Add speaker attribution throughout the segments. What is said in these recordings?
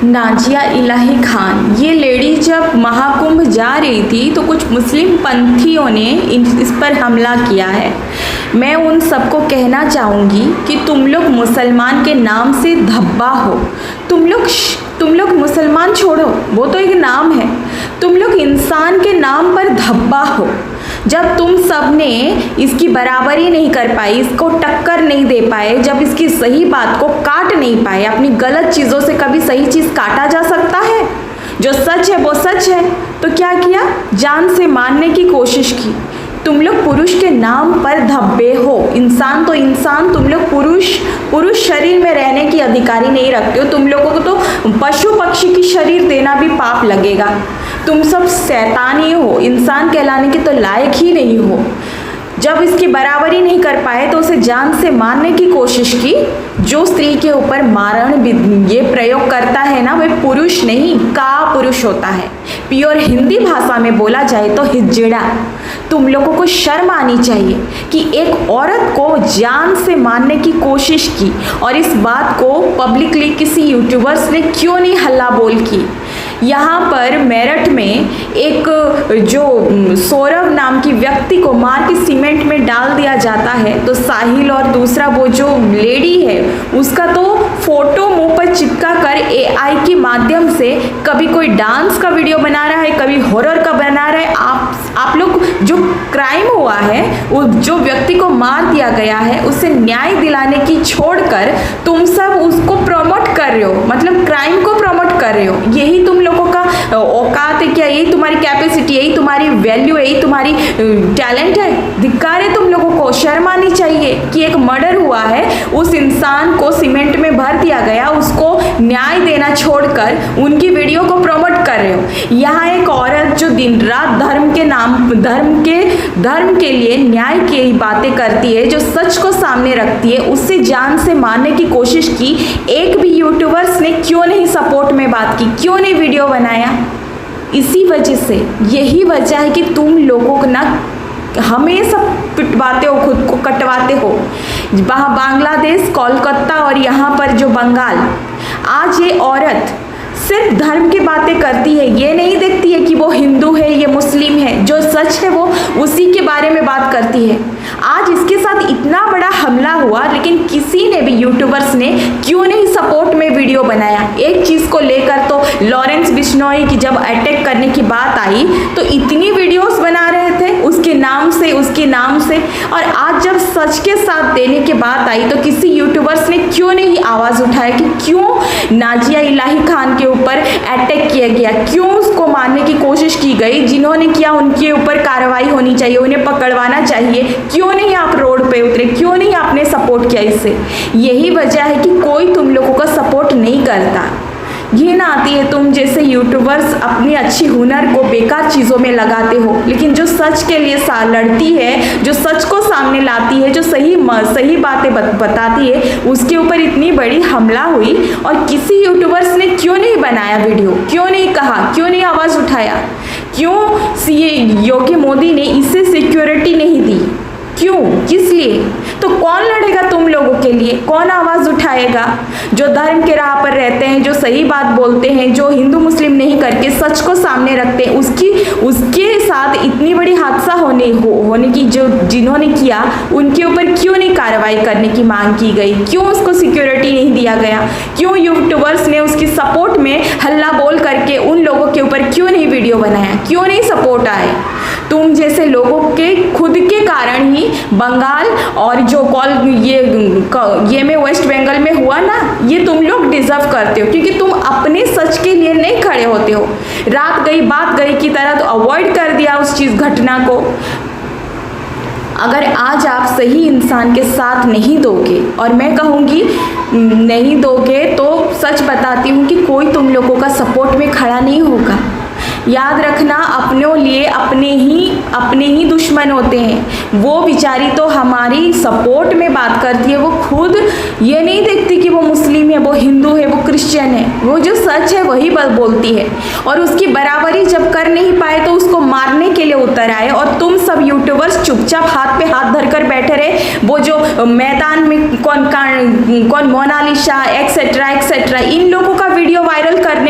Speaker 1: नाजिया इलाही खान, ये लेडी जब महाकुंभ जा रही थी तो कुछ मुस्लिम पंथियों ने इस पर हमला किया है। मैं उन सबको कहना चाहूँगी कि तुम लोग मुसलमान के नाम से धब्बा हो। तुम लोग मुसलमान छोड़ो, वो तो एक नाम है। तुम लोग इंसान के नाम पर धब्बा हो। जब तुम सब ने इसकी बराबरी नहीं कर पाई, इसको टक्कर नहीं दे पाए, जब इसकी सही बात को काट नहीं पाए, अपनी गलत चीज़ों से कभी सही चीज़ काटा जा सकता है? जो सच है वो सच है, तो क्या किया? जान से मारने की कोशिश की। तुम लोग पुरुष के नाम पर धब्बे हो। इंसान तो इंसान, तुम लोग पुरुष शरीर में रहने की अधिकारी नहीं रखते हो। तुम लोगों को तो पशु पक्षी की शरीर देना भी पाप लगेगा। तुम सब शैतान ही हो, इंसान कहलाने के तो लायक ही नहीं हो। जब इसकी बराबरी नहीं कर पाए तो उसे जान से मारने की कोशिश की। जो स्त्री के ऊपर मारण ये प्रयोग करता है ना, वह पुरुष नहीं का पुरुष होता है। प्योर हिंदी भाषा में बोला जाए तो हिजड़ा। तुम लोगों को शर्म आनी चाहिए कि एक औरत को जान से मारने की कोशिश की, और इस बात को पब्लिकली किसी यूट्यूबर्स ने क्यों नहीं हल्ला बोल की। यहाँ पर मेरठ में एक जो सौरभ नाम की व्यक्ति को मार के सीमेंट में डाल दिया जाता है, तो साहिल और दूसरा वो जो लेडी है उसका तो फोटो मुंह पर चिपका कर एआई के माध्यम से कभी कोई डांस का वीडियो बना रहा है, कभी हॉरर का बना रहा है। आप लोग जो क्राइम हुआ है, वो जो व्यक्ति को मार दिया गया है, उसे न्याय दिलाने की छोड़कर तुम सब उसको प्रमोट कर रहे हो, मतलब क्राइम को प्रमोट कर रहे हो। यही तुम लोगों का औकात है क्या? यही तुम्हारी कैपेसिटी, यही तुम्हारी वैल्यू, यही तुम्हारी टैलेंट है? धिक्कार है तुम लोगों को। शर्म आनी चाहिए कि एक मर्डर हुआ है, उस इंसान को सीमेंट में भर दिया गया, उसको न्याय देना छोड़कर उनकी वीडियो को प्रमोट कर रहे हो। यहाँ एक औरत जो दिन रात धर्म के लिए न्याय की बातें करती है, जो सच को सामने रखती है, उससे जान से मारने की कोशिश की। एक भी यूट्यूबर्स ने क्यों नहीं सपोर्ट में बात की, क्यों नहीं वीडियो बनाया? इसी वजह से, यही वजह है कि तुम लोगों को ना हमेशा पिटवाते हो, खुद को कटवाते हो। वहाँ बांग्लादेश, कोलकाता और यहाँ पर जो बंगाल, आज ये औरत सिर्फ धर्म की बातें करती है, ये नहीं देखती है कि वो हिंदू है, ये मुस्लिम है। जो सच है वो उसी के बारे में बात करती है। आज इसके साथ इतना बड़ा हमला हुआ, लेकिन किसी ने भी यूट्यूबर्स ने क्यों नहीं सपोर्ट में वीडियो बनाया? एक चीज़ को लेकर तो लॉरेंस बिश्नोई की जब अटैक करने की बात आई तो इतनी वीडियोस बना रहे थे उसके नाम से, और आज जब सच के साथ देने की बात आई तो किसी यूट्यूबर्स ने क्यों नहीं आवाज़ उठाया कि क्यों नाजिया इलाही खान के ऊपर अटैक किया गया, क्यों उसको मारने की कोशिश की गई? जिन्होंने किया उनके ऊपर कार्रवाई होनी चाहिए, उन्हें पकड़वाना चाहिए। क्यों नहीं आप रोड पे उतरे? क्यों नहीं आपने सपोर्ट किया इससे? यही वजह है कि कोई तुम लोगों का सपोर्ट नहीं करता। घिन आती है तुम जैसे यूट्यूबर्स अपनी अच्छी हुनर को बेकार चीज़ों में लगाते हो, लेकिन जो सच के लिए लड़ती है, जो सच को सामने लाती है, जो सही बातें बताती है, उसके ऊपर इतनी बड़ी हमला हुई। और किसी यूट्यूबर्स ने क्यों नहीं बनाया वीडियो? क्यों नहीं कहा? क्यों नहीं आवाज़ उठाया? क्यों योगी मोदी ने इसे सिक्योरिटी नहीं दी? क्यों? किस लिए? तो कौन लड़ेगा तुम लोगों के लिए? कौन आवाज़ उठाएगा? जो धर्म के राह पर रहते हैं, जो सही बात बोलते हैं, जो हिंदू मुस्लिम नहीं करके सच को सामने रखते हैं, उसके साथ इतनी बड़ी हादसा होने की जो जिन्होंने किया, उनके ऊपर क्यों नहीं कार्रवाई करने की मांग की गई? क्यों उसको सिक्योरिटी नहीं दिया गया? क्यों यूट्यूबर्स ने उसकी सपोर्ट में हल्ला बोल करके उन लोगों के ऊपर क्यों नहीं वीडियो बनाया? क्यों नहीं सपोर्ट आए? तुम जैसे लोगों के खुद के कारण ही बंगाल और जो ये में वेस्ट बंगाल में हुआ ना, ये तुम लोग डिजर्व करते हो, क्योंकि तुम अपने सच के लिए नहीं खड़े होते हो। रात गई बात गई की तरह तो अवॉइड कर दिया उस घटना को। अगर आज आप सही इंसान के साथ नहीं दोगे, और मैं कहूँगी नहीं दोगे, तो सच बताती हूँ कि कोई तुम लोगों का सपोर्ट में खड़ा नहीं होगा। याद रखना, अपनों लिए अपने ही दुश्मन होते हैं। वो बेचारी तो हमारी सपोर्ट में बात करती है, वो खुद ये नहीं देखती कि वो मुस्लिम है, वो हिंदू है, वो क्रिश्चियन है। वो जो सच है वही बोलती है, और उसकी बराबरी जब कर नहीं पाए तो उसको मारने के लिए उतर आए। और तुम सब यूट्यूबर्स चुपचाप हाथ पे हाथ धरकर बैठे रहे। वो जो मैदान में कौन मोनालिसा एक्सेट्रा इन लोगों का वीडियो वायरल कर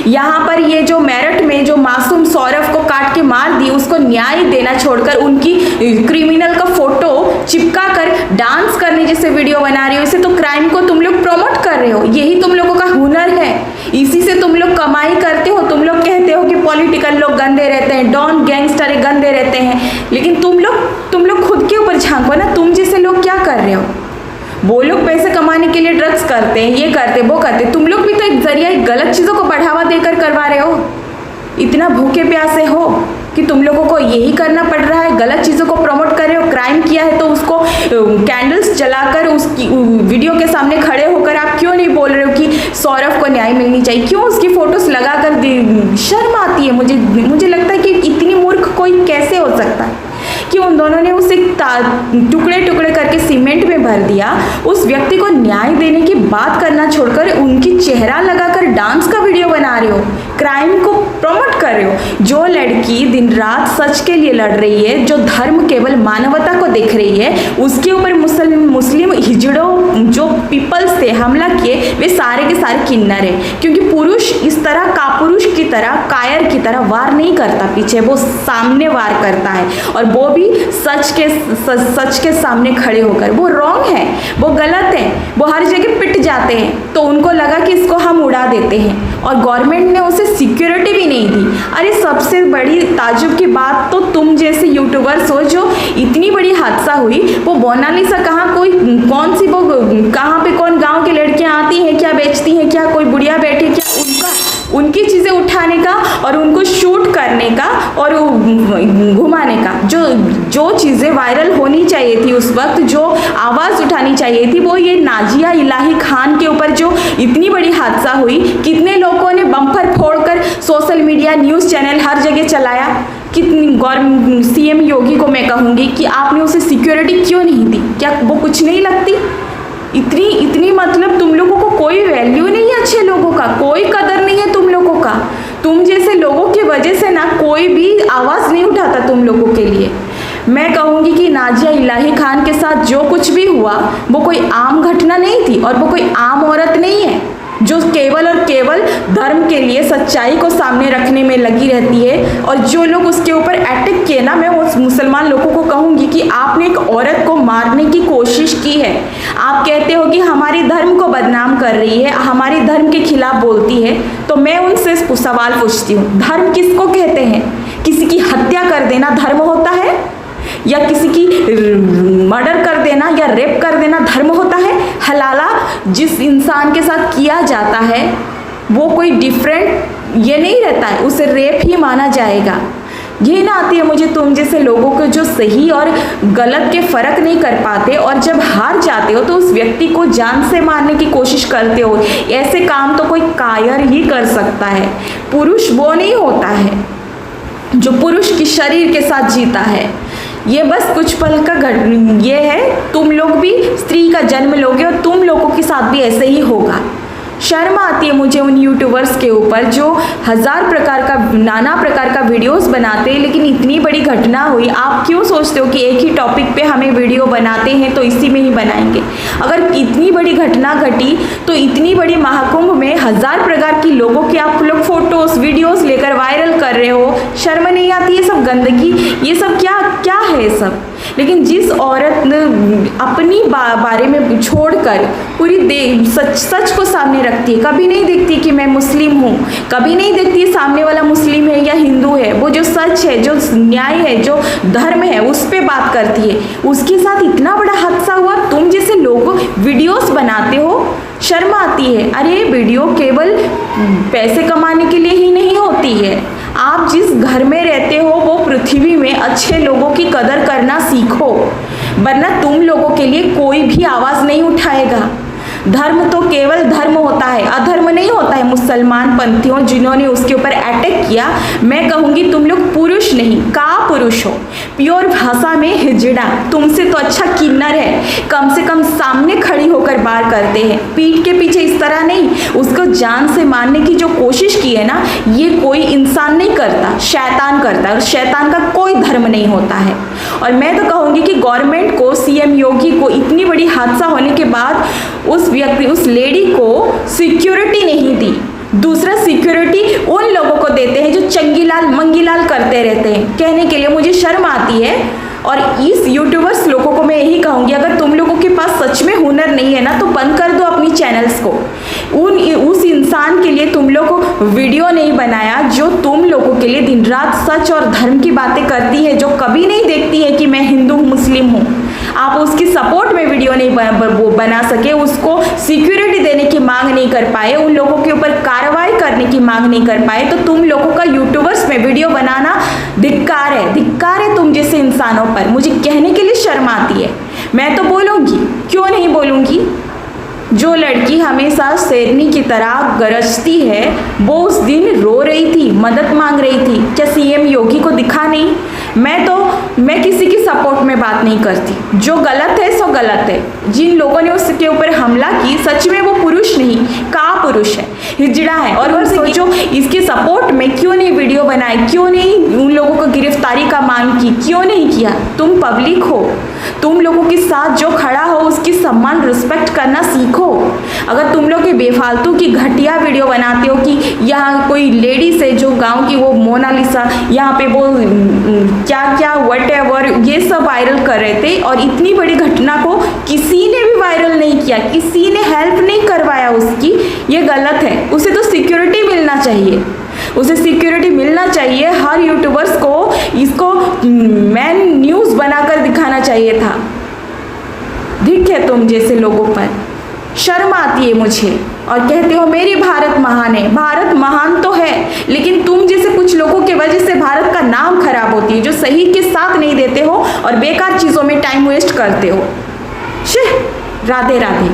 Speaker 1: यहाँ पर ये जो मेरठ में जो मासूम सौरभ को काट के मार दी, उसको न्याय देना छोड़कर उनकी क्रिमिनल का फोटो चिपका कर डांस करने जैसे वीडियो बना रहे हो, इसे तो क्राइम को तुम लोग प्रमोट कर रहे हो। यही तुम लोगों का हुनर है, इसी से तुम लोग कमाई करते हो। तुम लोग कहते हो कि पॉलिटिकल लोग गंदे रहते हैं, डॉन गैंगस्टर गंदे रहते हैं, लेकिन तुम लोग खुद के ऊपर झांको ना, तुम जैसे लोग क्या कर रहे हो। वो लोग पैसे कमाने के लिए ड्रग्स करते हैं, ये करते वो करते, तुम लोग भी तो एक जरिया गलत चीज़ों को बढ़ावा देकर करवा रहे हो। इतना भूखे प्यासे हो कि तुम लोगों को यही करना पड़ रहा है, गलत चीज़ों को प्रमोट कर रहे हो। क्राइम किया है तो उसको कैंडल्स जलाकर उसकी वीडियो के सामने खड़े होकर आप क्यों नहीं बोल रहे हो कि सौरभ को न्याय मिलनी चाहिए? क्यों उसकी फोटोज लगाकर शर्म आती है मुझे लगता है कि इतनी मूर्ख कोई कैसे हो सकता है कि उन दोनों ने उसे टुकड़े टुकड़े करके सीमेंट में भर दिया। उस व्यक्ति को न्याय देने की बात करना छोड़कर उनकी चेहरा लगाकर डांस का वीडियो बना रहे हो, क्राइम को प्रमोट कर रहे हो। जो लड़की दिन रात सच के लिए लड़ रही है, जो धर्म केवल मानवता को देख रही है, उसके ऊपर मुस्लिम हिजड़ों जो पीपल्स थे हमला किए, वे सारे के सारे किन्नर है। क्योंकि पुरुष इस तरह कापुरुष की तरह, कायर की तरह वार नहीं करता पीछे, वो सामने वार करता है, और वो भी सच के सामने खड़े होकर। वो रॉन्ग है, वो गलत है, वो हर जगह पिट जाते हैं, तो उनको लगा कि इसको हम उड़ा देते हैं, और गवर्नमेंट ने उसे सिक्योरिटी भी नहीं दी। अरे सबसे बड़ी ताजुब की बात तो तुम जैसे यूट्यूबर्स हो, जो इतनी बड़ी हादसा हुई, वो मोनालिसा कहाँ, कोई कौन सी वो कहाँ पे कौन गांव की लड़कियां आती हैं, क्या बेचती हैं, क्या कोई बुढ़िया बैठी, क्या उनकी चीज़ें उठाने का और उनको शूट करने का और घुमाने का, जो चीज़ें वायरल होनी चाहिए थी उस वक्त, जो आवाज़ उठानी चाहिए थी, वो ये नाजिया इलाही खान के ऊपर जो इतनी बड़ी हादसा हुई, कितने लोगों ने बम्पर फोड़कर सोशल मीडिया, न्यूज़ चैनल हर जगह चलाया। कितनी सीएम योगी को मैं कहूँगी कि आपने उसे सिक्योरिटी क्यों नहीं दी? क्या वो कुछ नहीं लगती? इतनी मतलब तुम लोगों को कोई वैल्यू नहीं है, अच्छे लोगों का कोई कदर नहीं है तुम लोगों का। तुम जैसे लोगों की वजह से ना कोई भी आवाज़ नहीं उठाता तुम लोगों के लिए। मैं कहूँगी कि नाजिया इलाही खान के साथ जो कुछ भी हुआ वो कोई आम घटना नहीं थी, और वो कोई आम औरत नहीं है जो केवल और केवल धर्म के लिए सच्चाई को सामने रखने में लगी रहती है। और जो लोग उसके ऊपर अटैक किए ना, मैं उस मुसलमान लोगों को कहूँगी कि आपने एक औरत को मारने की कोशिश की है। आप कहते हो कि हमारे धर्म को बदनाम कर रही है, हमारे धर्म के खिलाफ बोलती है, तो मैं उनसे सवाल पूछती हूँ, धर्म किसको कहते हैं? किसी की हत्या कर देना धर्म होता है? या किसी की मर्डर कर देना या रेप कर देना धर्म होता है? हलाला जिस इंसान के साथ किया जाता है वो कोई डिफरेंट ये नहीं रहता है, उसे रेप ही माना जाएगा। ये ना आती है मुझे तुम जैसे लोगों को जो सही और गलत के फर्क नहीं कर पाते, और जब हार जाते हो तो उस व्यक्ति को जान से मारने की कोशिश करते हो। ऐसे काम तो कोई कायर ही कर सकता है, पुरुष वो नहीं होता है जो पुरुष की शरीर के साथ जीता है। ये बस कुछ पल का ये है, तुम लोग भी स्त्री का जन्म लोगे और तुम लोगों के साथ भी ऐसे ही होगा। शर्म आती है मुझे उन यूट्यूबर्स के ऊपर जो नाना प्रकार का वीडियोस बनाते हैं, लेकिन इतनी बड़ी घटना हुई, आप क्यों सोचते हो कि एक ही टॉपिक पे हमें वीडियो बनाते हैं तो इसी में ही बनाएंगे? अगर इतनी बड़ी घटना घटी तो इतनी बड़ी महाकुंभ में 1000 प्रकार की लोगों के आप लोग फोटोज वीडियोस लेकर वायरल कर रहे हो। शर्म नहीं आती? ये सब गंदगी, ये सब क्या है ये सब? लेकिन जिस औरत ने अपनी बारे में छोड़कर पूरी सच को सामने रखती है, कभी नहीं देखती कि मैं मुस्लिम हूँ, कभी नहीं देखती सामने वाला मुस्लिम है या हिंदू है, वो जो सच है, जो न्याय है, जो धर्म है, उस पे बात करती है, उसके साथ इतना बड़ा हादसा हुआ। तुम जैसे लोग वीडियोस बनाते हो, शर्म आती है। अरे वीडियो केवल पैसे कमाने के लिए ही नहीं होती है। आप जिस घर में रहते हो वो पृथ्वी में अच्छे लोगों की कदर करना सीखो, वरना तुम लोगों के लिए कोई भी आवाज़ नहीं उठाएगा। धर्म तो केवल धर्म होता है, अधर्म नहीं होता है। मुसलमान पंथियों जिन्होंने उसके ऊपर अटैक किया, मैं कहूँगी तुम लोग पुरुष नहीं का पुरुष हो, प्योर भाषा में हिजड़ा। तुमसे तो अच्छा किन्नर है, कम से कम सामने खड़ी होकर बार करते हैं, पीठ के पीछे इस तरह नहीं। उसको जान से मारने की जो कोशिश की है ना, ये कोई इंसान नहीं करता, शैतान करता है, और शैतान का कोई धर्म नहीं होता है। और मैं तो कहूँगी कि गवर्नमेंट को, सीएम योगी को इतनी बड़ी हादसा होने के बाद उस लेडी को सिक्योरिटी नहीं दी, दूसरा सिक्योरिटी उन लोगों को देते हैं जो चंगीलाल मंगीलाल करते रहते हैं। कहने के लिए मुझे शर्म आती है। और इस यूट्यूबर्स लोगों को मैं यही कहूँगी, अगर तुम लोगों के पास सच में हुनर नहीं है ना तो बंद कर दो अपनी चैनल्स को। उस इंसान के लिए तुम लोग को वीडियो नहीं बनाया जो तुम लोगों के लिए दिन रात सच और धर्म की बातें करती है, जो कभी नहीं देखती है कि मैं हिंदू मुस्लिम हूँ। आप उसकी सपोर्ट में वीडियो नहीं बना सके, उसको सिक्योरिटी देने की मांग नहीं कर पाए, उन लोगों के ऊपर कार्रवाई करने की मांग नहीं कर पाए, तो तुम लोगों का यूट्यूबर्स में वीडियो बनाना धिक्कार है तुम जैसे इंसानों पर। मुझे कहने के लिए शर्म आती है। मैं तो बोलूंगी, क्यों नहीं बोलूंगी। जो लड़की हमेशा शेरनी की तरह गरजती है वो उस दिन रो रही थी, मदद मांग रही थी। क्या सीएम योगी को दिखा नहीं? मैं किसी की सपोर्ट में बात नहीं करती। जो गलत है सो गलत है। जिन लोगों ने उसके ऊपर हमला की, सच में वो पुरुष नहीं कापुरुष है, हिजड़ा है। और वो सोचो इसके सपोर्ट में क्यों नहीं वीडियो बनाई, क्यों नहीं उन लोगों को गिरफ्तारी का मांग की, क्यों नहीं किया? तुम पब्लिक हो, तुम लोगों के साथ जो खड़ा हो उसकी सम्मान रिस्पेक्ट करना सीखो। अगर तुम लोग बेफालतू की घटिया वीडियो बनाते हो कि यहाँ कोई लेडीज है जो गांव की, वो मोनालिसा, यहाँ पे वो क्या क्या व्हाटएवर ये सब वायरल कर रहे थे, और इतनी बड़ी घटना को किसी ने भी वायरल नहीं किया, किसी ने हेल्प नहीं करवाया उसकी, ये गलत है। उसे तो सिक्योरिटी मिलना चाहिए, उसे सिक्योरिटी मिलना चाहिए। हर यूट्यूबर्स को इसको मैन न्यूज़ बनाकर दिखाना चाहिए था। धिक् है तुम जैसे लोगों पर। शर्म आती है मुझे। और कहते हो मेरी भारत महान है। भारत महान तो है, लेकिन तुम जैसे कुछ लोगों की वजह से भारत का नाम खराब होती है, जो सही के साथ नहीं देते हो और बेकार चीज़ों में टाइम वेस्ट करते हो। राधे राधे।